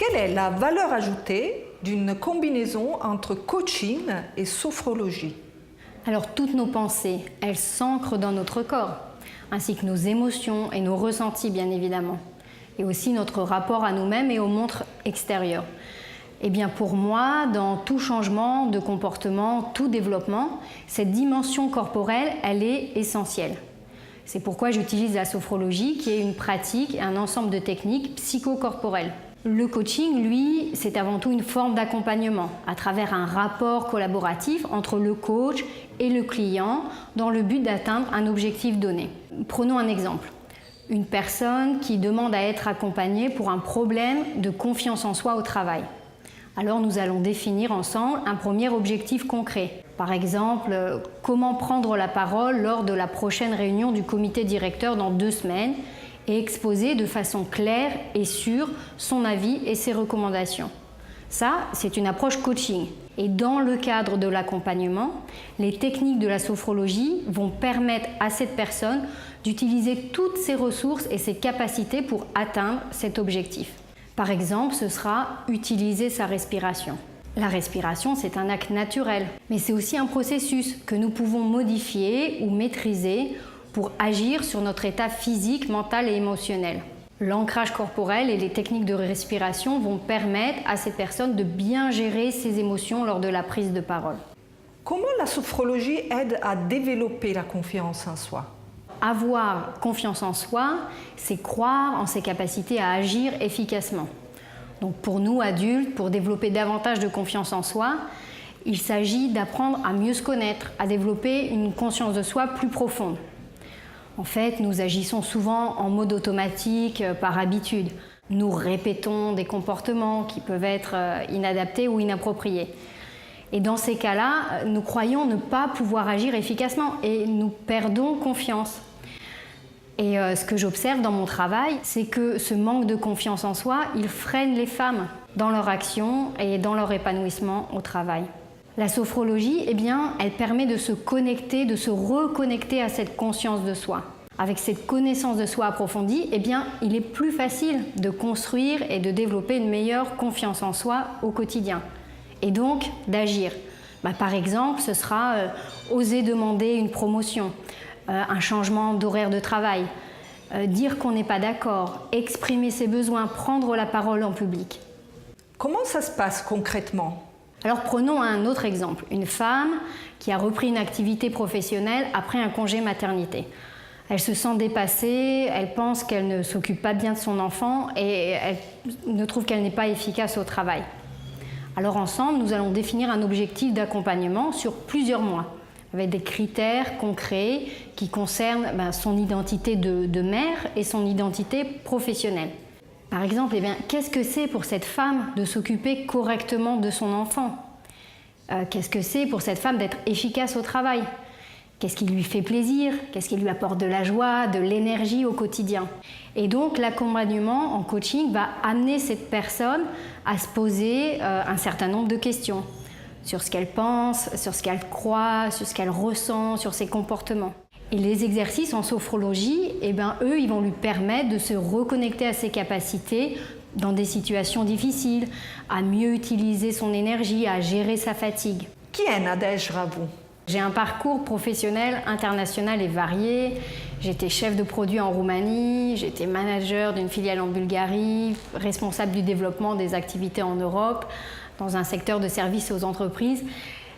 Quelle est la valeur ajoutée d'une combinaison entre coaching et sophrologie? Alors toutes nos pensées, elles s'ancrent dans notre corps, ainsi que nos émotions et nos ressentis bien évidemment, et aussi notre rapport à nous-mêmes et au monde extérieur. Eh bien pour moi, dans tout changement de comportement, tout développement, cette dimension corporelle, elle est essentielle. C'est pourquoi j'utilise la sophrologie, qui est une pratique et un ensemble de techniques psychocorporelles. Le coaching, lui, c'est avant tout une forme d'accompagnement à travers un rapport collaboratif entre le coach et le client dans le but d'atteindre un objectif donné. Prenons un exemple. Une personne qui demande à être accompagnée pour un problème de confiance en soi au travail. Alors nous allons définir ensemble un premier objectif concret. Par exemple, comment prendre la parole lors de la prochaine réunion du comité directeur dans 2 semaines et exposer de façon claire et sûre son avis et ses recommandations. Ça, c'est une approche coaching. Et dans le cadre de l'accompagnement, les techniques de la sophrologie vont permettre à cette personne d'utiliser toutes ses ressources et ses capacités pour atteindre cet objectif. Par exemple, ce sera utiliser sa respiration. La respiration, c'est un acte naturel, mais c'est aussi un processus que nous pouvons modifier ou maîtriser pour agir sur notre état physique, mental et émotionnel. L'ancrage corporel et les techniques de respiration vont permettre à cette personne de bien gérer ses émotions lors de la prise de parole. Comment la sophrologie aide à développer la confiance en soi? Avoir confiance en soi, c'est croire en ses capacités à agir efficacement. Donc pour nous, adultes, pour développer davantage de confiance en soi, il s'agit d'apprendre à mieux se connaître, à développer une conscience de soi plus profonde. En fait, nous agissons souvent en mode automatique, par habitude. Nous répétons des comportements qui peuvent être inadaptés ou inappropriés. Et dans ces cas-là, nous croyons ne pas pouvoir agir efficacement et nous perdons confiance. Et ce que j'observe dans mon travail, c'est que ce manque de confiance en soi, il freine les femmes dans leur action et dans leur épanouissement au travail. La sophrologie, eh bien, elle permet de se connecter, de se reconnecter à cette conscience de soi. Avec cette connaissance de soi approfondie, eh bien, il est plus facile de construire et de développer une meilleure confiance en soi au quotidien. Et donc, d'agir. Par exemple, ce sera oser demander une promotion, un changement d'horaire de travail, dire qu'on n'est pas d'accord, exprimer ses besoins, prendre la parole en public. Comment ça se passe concrètement? Alors prenons un autre exemple, une femme qui a repris une activité professionnelle après un congé maternité. Elle se sent dépassée, elle pense qu'elle ne s'occupe pas bien de son enfant et elle ne trouve qu'elle n'est pas efficace au travail. Alors ensemble, nous allons définir un objectif d'accompagnement sur plusieurs mois, avec des critères concrets qui concernent son identité de mère et son identité professionnelle. Par exemple, qu'est-ce que c'est pour cette femme de s'occuper correctement de son enfant? Qu'est-ce que c'est pour cette femme d'être efficace au travail? Qu'est-ce qui lui fait plaisir? Qu'est-ce qui lui apporte de la joie, de l'énergie au quotidien? Et donc, l'accompagnement en coaching va amener cette personne à se poser un certain nombre de questions sur ce qu'elle pense, sur ce qu'elle croit, sur ce qu'elle ressent, sur ses comportements. Et les exercices en sophrologie, eux, ils vont lui permettre de se reconnecter à ses capacités dans des situations difficiles, à mieux utiliser son énergie, à gérer sa fatigue. Qui est Nadège Ravou? J'ai un parcours professionnel international et varié. J'étais chef de produit en Roumanie, j'étais manager d'une filiale en Bulgarie, responsable du développement des activités en Europe, dans un secteur de services aux entreprises.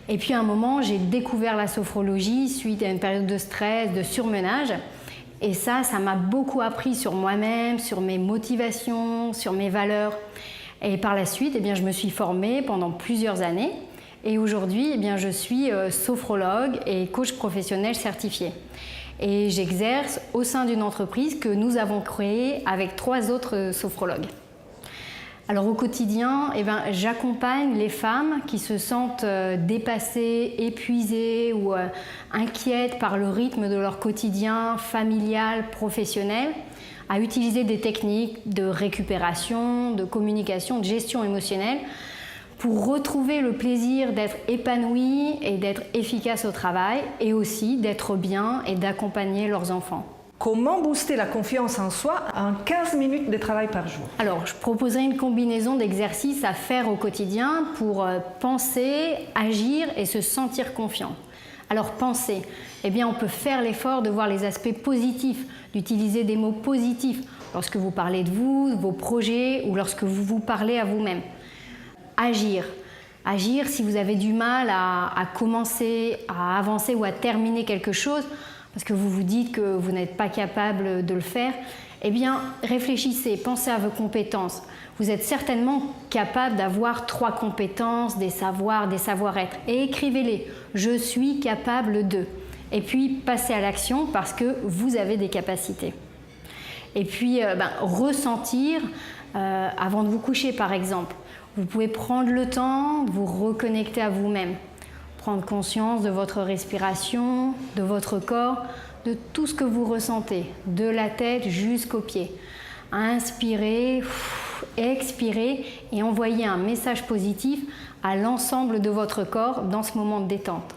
Et puis à un moment, j'ai découvert la sophrologie suite à une période de stress, de surmenage. Et ça m'a beaucoup appris sur moi-même, sur mes motivations, sur mes valeurs. Et par la suite, je me suis formée pendant plusieurs années. Et aujourd'hui, je suis sophrologue et coach professionnel certifié. Et j'exerce au sein d'une entreprise que nous avons créée avec 3 autres sophrologues. Alors au quotidien, j'accompagne les femmes qui se sentent dépassées, épuisées ou inquiètes par le rythme de leur quotidien familial, professionnel, à utiliser des techniques de récupération, de communication, de gestion émotionnelle pour retrouver le plaisir d'être épanouies et d'être efficaces au travail et aussi d'être bien et d'accompagner leurs enfants. Comment booster la confiance en soi en 15 minutes de travail par jour? Alors, je proposerai une combinaison d'exercices à faire au quotidien pour penser, agir et se sentir confiant. Alors, penser, eh bien, on peut faire l'effort de voir les aspects positifs, d'utiliser des mots positifs lorsque vous parlez de vous, de vos projets ou lorsque vous vous parlez à vous-même. Agir. Agir si vous avez du mal à commencer, à avancer ou à terminer quelque chose, parce que vous vous dites que vous n'êtes pas capable de le faire, eh bien, réfléchissez, pensez à vos compétences. Vous êtes certainement capable d'avoir 3 compétences, des savoirs, des savoir-être, et écrivez-les. Je suis capable de. Et puis, passez à l'action parce que vous avez des capacités. Et puis, ressentir avant de vous coucher, par exemple. Vous pouvez prendre le temps de vous reconnecter à vous-même. Prendre conscience de votre respiration, de votre corps, de tout ce que vous ressentez, de la tête jusqu'aux pieds. Inspirez, expirez et envoyez un message positif à l'ensemble de votre corps dans ce moment de détente.